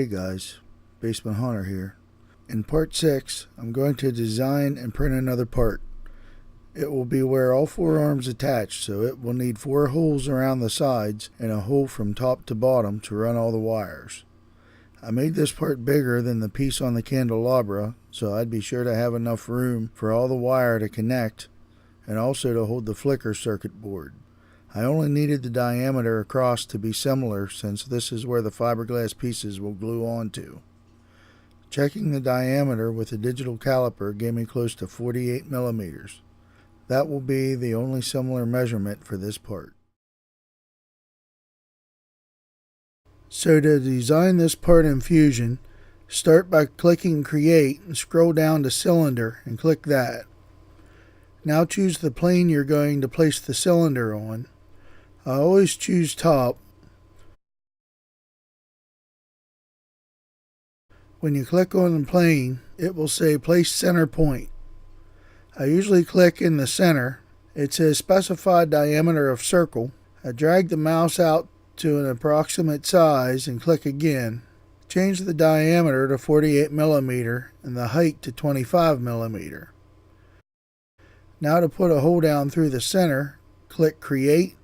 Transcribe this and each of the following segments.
Hey guys, Basement Hunter here. In part 6, I'm going to design and print another part. It will be where all four arms attach, so it will need 4 holes around the sides and a hole from top to bottom to run all the wires. I made this part bigger than the piece on the candelabra, so I'd be sure to have enough room for all the wire to connect and also to hold the flicker circuit board. I only needed the diameter across to be similar since this is where the fiberglass pieces will glue onto. Checking the diameter with a digital caliper gave me close to 48 millimeters. That will be the only similar measurement for this part. So to design this part in Fusion, start by clicking Create and scroll down to Cylinder and click that. Now choose the plane you're going to place the cylinder on. I always choose top. When you click on the plane, it will say place center point. I usually click in the center. It says specified diameter of circle. I drag the mouse out to an approximate size and click again. Change the diameter to 48 millimeter and the height to 25 millimeter. Now to put a hole down through the center, click Create.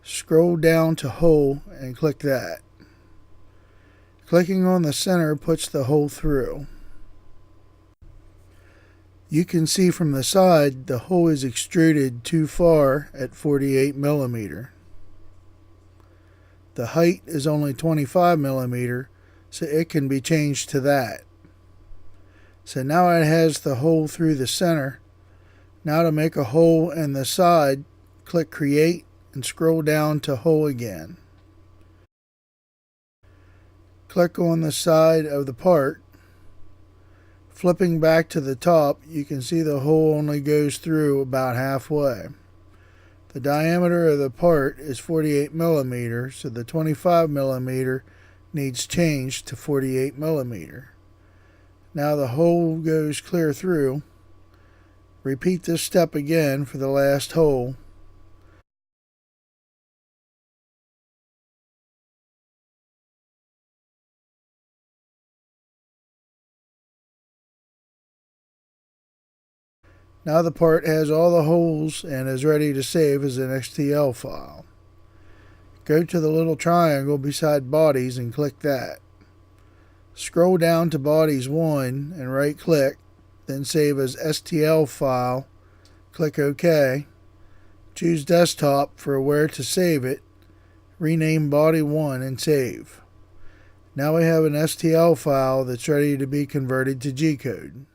Scroll down to Hole and click that. Clicking on the center puts the hole through. You can see from the side the hole is extruded too far at 48 millimeter. The height is only 25 millimeter, so it can be changed to that. So now it has the hole through the center. Now to make a hole in the side, click Create and scroll down to Hole again. Click on the side of the part. Flipping back to the top, you can see the hole only goes through about halfway. The diameter of the part is 48 millimeters, so the 25 millimeter needs changed to 48 millimeter. Now the hole goes clear through. Repeat this step again for the last hole. Now the part has all the holes and is ready to save as an STL file. Go to the little triangle beside Bodies and click that. Scroll down to Bodies 1 and right click, then save as STL file. Click OK. Choose Desktop for where to save it. Rename Body 1 and save. Now we have an STL file that's ready to be converted to G-code.